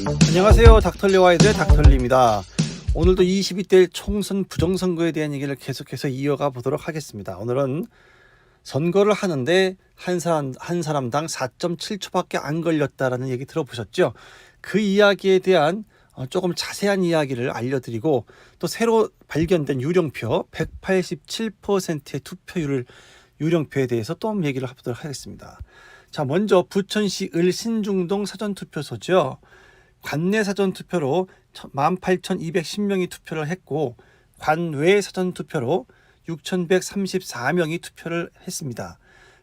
안녕하세요. 닥터리와이드의 닥터리입니다. 오늘도 22대 총선 부정선거에 대한 얘기를 계속해서 이어가 보도록 하겠습니다. 오늘은 선거를 하는데 한 사람당 4.7초밖에 안 걸렸다라는 얘기 들어보셨죠? 그 이야기에 대한 조금 자세한 이야기를 알려드리고, 또 새로 발견된 유령표 187%의 투표율을 유령표에 대해서 또 얘기를 해보도록 하겠습니다. 자, 먼저 부천시 을 신중동 사전투표소죠. 관내 사전투표로 18,210명이 투표를 했고, 관외 사전투표로 6,134명이 투표를 했습니다.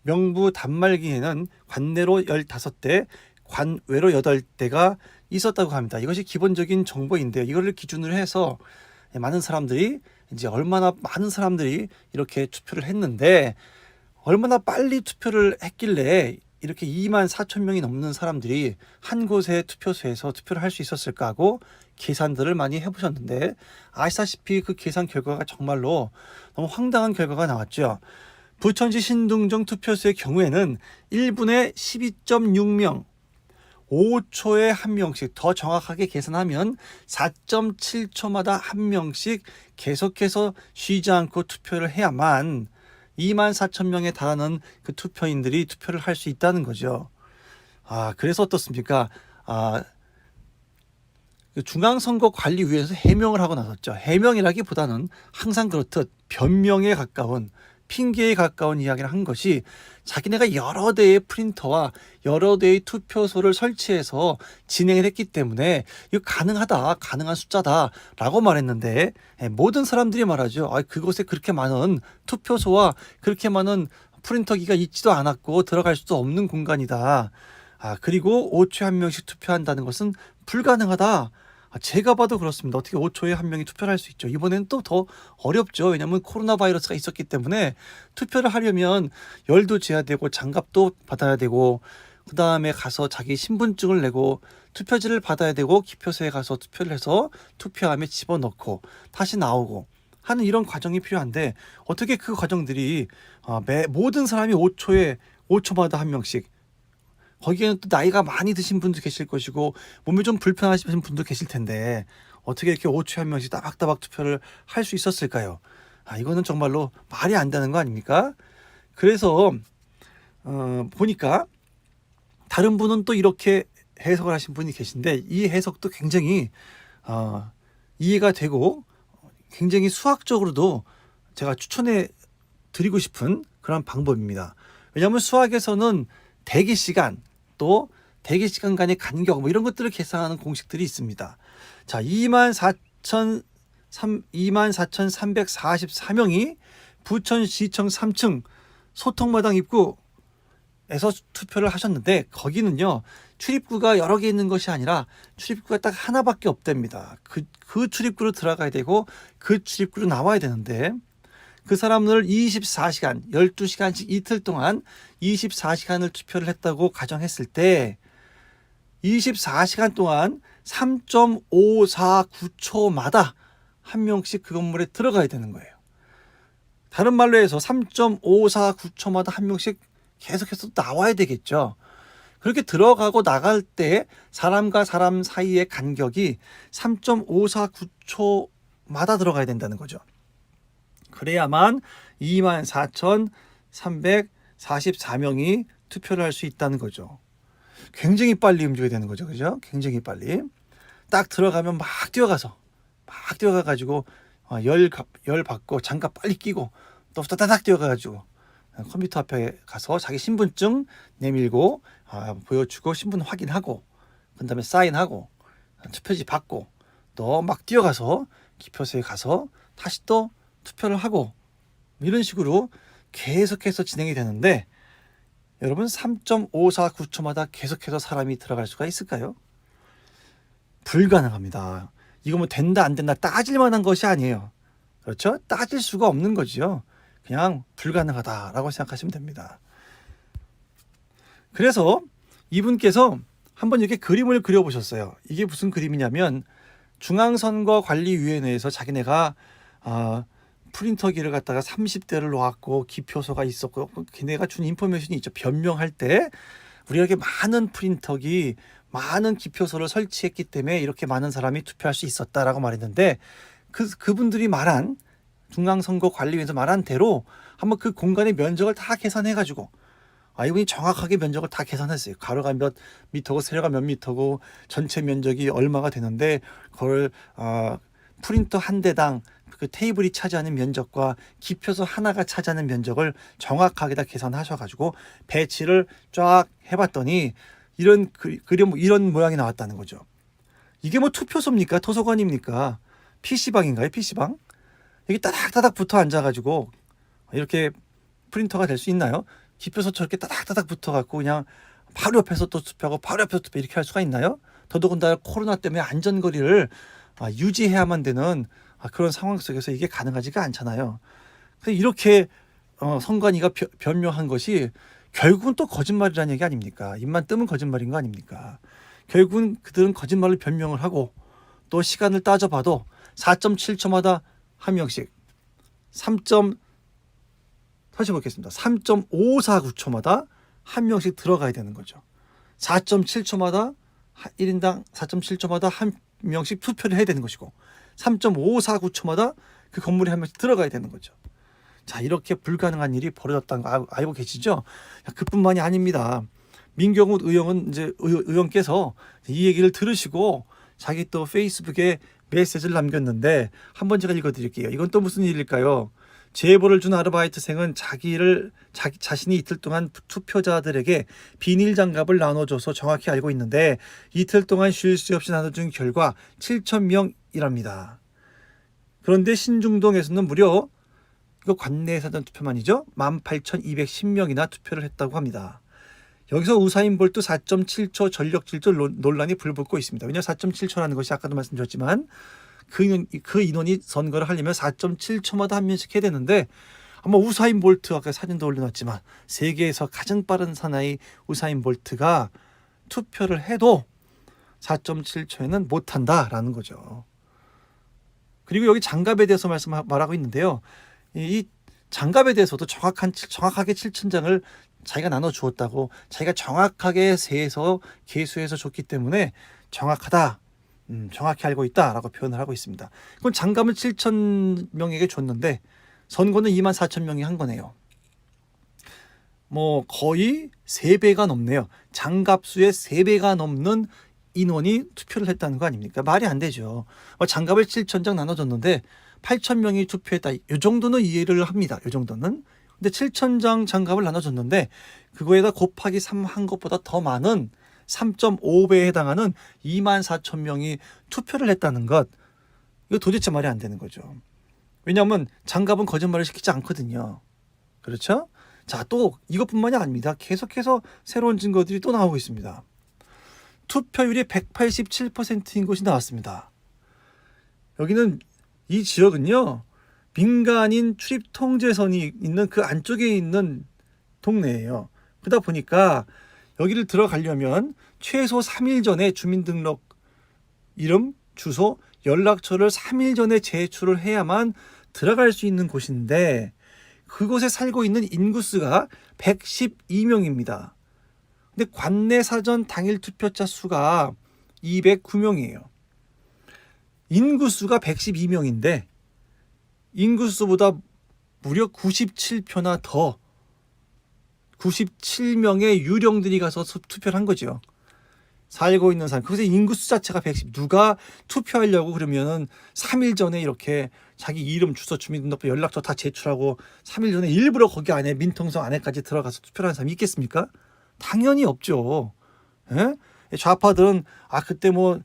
명부 단말기에는 관내로 15대, 관외로 8대가 있었다고 합니다. 이것이 기본적인 정보인데요. 이거를 기준으로 해서 많은 사람들이, 이제 얼마나 많은 사람들이 이렇게 투표를 했는데, 얼마나 빨리 투표를 했길래 이렇게 24,000명이 넘는 사람들이 한 곳의 투표소에서 투표를 할 수 있었을까 하고 계산들을 많이 해보셨는데, 아시다시피 그 계산 결과가 정말로 너무 황당한 결과가 나왔죠. 부천시 신등정 투표소의 경우에는 1분에 12.6명, 5초에 한 명씩, 더 정확하게 계산하면 4.7초마다 한 명씩 계속해서 쉬지 않고 투표를 해야만 24,000명에 달하는 그 투표인들이 투표를 할 수 있다는 거죠. 그래서 어떻습니까? 그 중앙선거관리위원회에서 해명을 하고 나섰죠. 해명이라기보다는 항상 그렇듯 변명에 가까운, 핑계에 가까운 이야기를 한 것이, 자기네가 여러 대의 프린터와 여러 대의 투표소를 설치해서 진행을 했기 때문에 이거 가능한 숫자다 라고 말했는데, 모든 사람들이 말하죠. 그곳에 그렇게 많은 투표소와 그렇게 많은 프린터기가 있지도 않았고 들어갈 수도 없는 공간이다. 그리고 5초에 한 명씩 투표한다는 것은 불가능하다. 제가 봐도 그렇습니다. 어떻게 5초에 한 명이 투표를 할 수 있죠? 이번에는 또 더 어렵죠. 왜냐하면 코로나 바이러스가 있었기 때문에 투표를 하려면 열도 재야 되고 장갑도 받아야 되고, 그 다음에 가서 자기 신분증을 내고 투표지를 받아야 되고, 기표소에 가서 투표를 해서 투표함에 집어넣고 다시 나오고 하는 이런 과정이 필요한데, 어떻게 그 과정들이 모든 사람이 5초마다 한 명씩, 거기에는 또 나이가 많이 드신 분도 계실 것이고 몸이 좀 불편하신 분도 계실 텐데, 어떻게 이렇게 5초에 한 명씩 따박따박 투표를 할 수 있었을까요? 이거는 정말로 말이 안 되는 거 아닙니까? 그래서 보니까 다른 분은 또 이렇게 해석을 하신 분이 계신데, 이 해석도 굉장히 이해가 되고 굉장히 수학적으로도 제가 추천해 드리고 싶은 그런 방법입니다. 왜냐하면 수학에서는 대기 시간, 또 대기 시간 간의 간격, 이런 것들을 계산하는 공식들이 있습니다. 자, 24,344명이 부천시청 3층 소통마당 입구에서 투표를 하셨는데, 거기는요 출입구가 여러 개 있는 것이 아니라 출입구가 딱 하나밖에 없답니다. 그 출입구로 들어가야 되고 그 출입구로 나와야 되는데, 그 사람들 24시간, 12시간씩 이틀 동안 24시간을 투표를 했다고 가정했을 때, 24시간 동안 3.549초마다 한 명씩 그 건물에 들어가야 되는 거예요. 다른 말로 해서 3.549초마다 한 명씩 계속해서 나와야 되겠죠. 그렇게 들어가고 나갈 때 사람과 사람 사이의 간격이 3.549초마다 들어가야 된다는 거죠. 그래야만 24,344명이 투표를 할 수 있다는 거죠. 굉장히 빨리 움직여야 되는 거죠. 그죠? 굉장히 빨리. 딱 들어가면 막 뛰어가가지고 열 받고 장갑 빨리 끼고 또 따다닥 뛰어가가지고 컴퓨터 앞에 가서 자기 신분증 내밀고 보여주고 신분 확인하고, 그 다음에 사인하고 투표지 받고, 또 막 뛰어가서 기표소에 가서 다시 또 투표를 하고, 이런 식으로 계속해서 진행이 되는데, 여러분 3.549초마다 계속해서 사람이 들어갈 수가 있을까요? 불가능합니다. 이거 뭐 된다 안 된다 따질 만한 것이 아니에요. 그렇죠? 따질 수가 없는 거죠. 그냥 불가능하다라고 생각하시면 됩니다. 그래서 이분께서 한번 이렇게 그림을 그려보셨어요. 이게 무슨 그림이냐면, 중앙선거관리위원회에서 자기네가 프린터기를 갖다가 30대를 놓았고 기표소가 있었고, 걔네가 준 인포메이션이 있죠. 변명할 때 우리가 이렇게 많은 프린터기, 많은 기표소를 설치했기 때문에 이렇게 많은 사람이 투표할 수 있었다라고 말했는데 그분들이 말한 중앙선거관리위원회에서 말한 대로 한번 그 공간의 면적을 다 계산해가지고 이분이 정확하게 면적을 다 계산했어요. 가로가 몇 미터고 세로가 몇 미터고 전체 면적이 얼마가 되는데 그걸 프린터 한 대당 그 테이블이 차지하는 면적과 기표소 하나가 차지하는 면적을 정확하게 다 계산하셔가지고 배치를 쫙 해봤더니 이런 이런 모양이 나왔다는 거죠. 이게 뭐 투표소입니까? 도서관입니까? PC방인가요? PC방? 여기 따닥따닥 붙어 앉아가지고 이렇게 프린터가 될 수 있나요? 기표소 저렇게 따닥따닥 붙어갖고 그냥 바로 옆에서 또 투표하고 바로 옆에서 투표 이렇게 할 수가 있나요? 더더군다나 코로나 때문에 안전거리를 유지해야만 되는 그런 상황 속에서 이게 가능하지가 않잖아요. 근데 이렇게 선관위가 변명한 것이 결국은 또 거짓말이라는 얘기 아닙니까? 입만 뜨면 거짓말인 거 아닙니까? 결국은 그들은 거짓말을 변명을 하고 또 시간을 따져봐도 4.7초마다 한 명씩 3.549초마다 한 명씩 들어가야 되는 거죠. 4.7초마다 1인당 4.7초마다 한 명씩 투표를 해야 되는 것이고 3.549초마다 그 건물에 한 명씩 들어가야 되는 거죠. 자, 이렇게 불가능한 일이 벌어졌다는 거 알고 계시죠? 그뿐만이 아닙니다. 민경훈 의원께서 이 얘기를 들으시고 자기 또 페이스북에 메시지를 남겼는데 한번 제가 읽어드릴게요. 이건 또 무슨 일일까요? 제보를 준 아르바이트생은 자신이 이틀 동안 투표자들에게 비닐 장갑을 나눠줘서 정확히 알고 있는데 이틀 동안 쉴 새 없이 나눠준 결과 7,000명이랍니다. 그런데 신중동에서는 무려 이거 관내 사전 투표만이죠. 18,210명이나 투표를 했다고 합니다. 여기서 우사인 볼트 4.7초 전력 질주 논란이 불붙고 있습니다. 왜냐하면 4.7초라는 것이 아까도 말씀드렸지만 그 인원이 선거를 하려면 4.7초마다 한 명씩 해야 되는데 아마 우사인 볼트 아까 사진도 올려놨지만 세계에서 가장 빠른 사나이 우사인 볼트가 투표를 해도 4.7초에는 못한다라는 거죠. 그리고 여기 장갑에 대해서 말하고 있는데요. 이 장갑에 대해서도 정확하게 7,000장을 자기가 나눠 주었다고 자기가 정확하게 세서 계수해서 줬기 때문에 정확하다. 정확히 알고 있다라고 표현을 하고 있습니다. 그건 장갑을 7,000명에게 줬는데 선거는 24,000명이 한 거네요. 뭐 거의 3배가 넘네요. 장갑수의 3배가 넘는 인원이 투표를 했다는 거 아닙니까? 말이 안 되죠. 장갑을 7,000장 나눠줬는데 8,000명이 투표했다. 이 정도는 이해를 합니다. 이 정도는. 근데 7,000장 장갑을 나눠줬는데 그거에다 곱하기 3 한 것보다 더 많은 3.5배에 해당하는 24,000명이 투표를 했다는 것. 이거 도대체 말이 안 되는 거죠. 왜냐하면 장갑은 거짓말을 시키지 않거든요. 그렇죠? 자, 또 이것뿐만이 아닙니다. 계속해서 새로운 증거들이 또 나오고 있습니다. 투표율이 187%인 곳이 나왔습니다. 여기는 이 지역은요. 민간인 출입 통제선이 있는 그 안쪽에 있는 동네예요. 그러다 보니까 여기를 들어가려면 최소 3일 전에 주민등록 이름, 주소, 연락처를 3일 전에 제출을 해야만 들어갈 수 있는 곳인데 그곳에 살고 있는 인구수가 112명입니다. 근데 관내 사전 당일 투표자 수가 209명이에요. 인구수가 112명인데 인구수보다 무려 97표나 더 97명의 유령들이 가서 투표를 한 거죠. 살고 있는 사람. 그래서 인구수 자체가 110. 누가 투표하려고 그러면은 3일 전에 이렇게 자기 이름, 주소, 주민등록부, 연락처 다 제출하고 3일 전에 일부러 거기 안에 민통성 안에까지 들어가서 투표를 하는 사람이 있겠습니까? 당연히 없죠. 예? 좌파들은 그때 뭐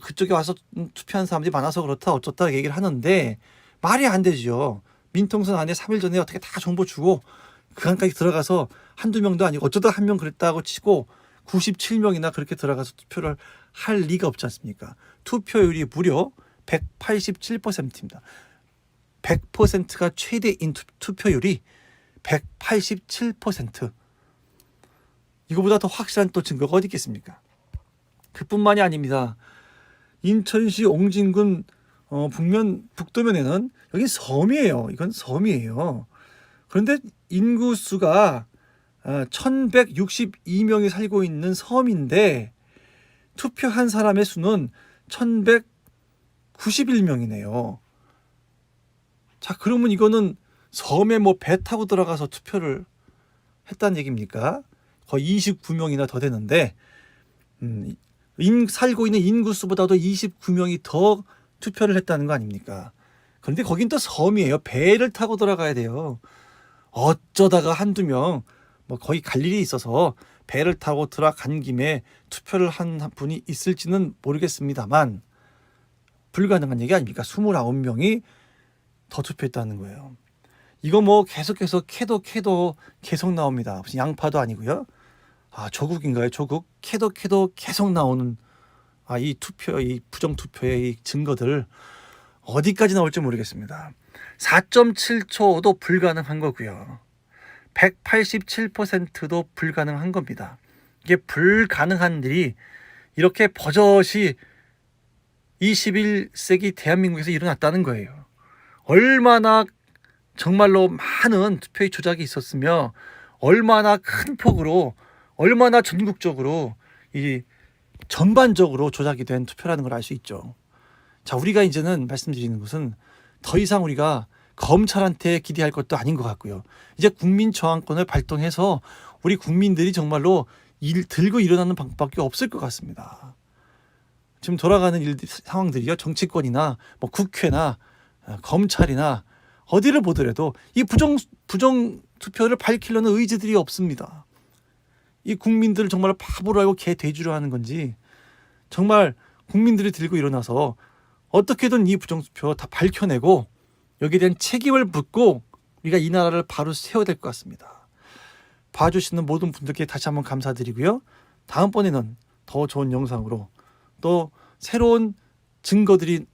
그쪽에 와서 투표한 사람들이 많아서 그렇다 어쩌다 얘기를 하는데 말이 안 되죠. 민통선 안에 3일 전에 어떻게 다 정보 주고 그 안까지 들어가서 한두 명도 아니고 어쩌다 한 명 그랬다고 치고 97명이나 그렇게 들어가서 투표를 할 리가 없지 않습니까? 투표율이 무려 187%입니다. 100%가 최대인 투표율이 187%. 이거보다 더 확실한 또 증거가 어디 있겠습니까? 그뿐만이 아닙니다. 인천시 옹진군 북도면에는 여기 섬이에요. 이건 섬이에요. 그런데 인구수가 1,162명이 살고 있는 섬인데 투표한 사람의 수는 1191명이네요. 자, 그러면 이거는 섬에 뭐 배 타고 들어가서 투표를 했다는 얘기입니까? 거의 29명이나 더 되는데 살고 있는 인구수보다도 29명이 더 투표를 했다는 거 아닙니까? 그런데 거긴 또 섬이에요. 배를 타고 들어가야 돼요. 어쩌다가 한두 명, 뭐 거의 갈 일이 있어서 배를 타고 들어간 김에 투표를 한 분이 있을지는 모르겠습니다만 불가능한 얘기 아닙니까? 29명이 더 투표했다는 거예요. 이거 뭐 계속해서 캐도 계속 나옵니다. 무슨 양파도 아니고요. 아, 조국인가요? 조국? 캐도 계속 나오는 이 투표, 이 부정투표의 이 증거들 어디까지 나올지 모르겠습니다. 4.7초도 불가능한 거고요. 187%도 불가능한 겁니다. 이게 불가능한 일이 이렇게 버젓이 21세기 대한민국에서 일어났다는 거예요. 얼마나 정말로 많은 투표의 조작이 있었으며 얼마나 큰 폭으로 얼마나 전국적으로 이 전반적으로 조작이 된 투표라는 걸 알 수 있죠. 자, 우리가 이제는 말씀드리는 것은 더 이상 우리가 검찰한테 기대할 것도 아닌 것 같고요. 이제 국민저항권을 발동해서 우리 국민들이 정말로 들고 일어나는 방법밖에 없을 것 같습니다. 지금 돌아가는 상황들이요. 정치권이나 뭐 국회나 검찰이나 어디를 보더라도 이 부정 투표를 밝히려는 의지들이 없습니다. 이 국민들을 정말 바보로 알고 개돼지로 하는 건지 정말 국민들이 들고 일어나서 어떻게든 이 부정투표 다 밝혀내고 여기에 대한 책임을 묻고 우리가 이 나라를 바로 세워야 될 것 같습니다. 봐주시는 모든 분들께 다시 한번 감사드리고요. 다음번에는 더 좋은 영상으로 또 새로운 증거들이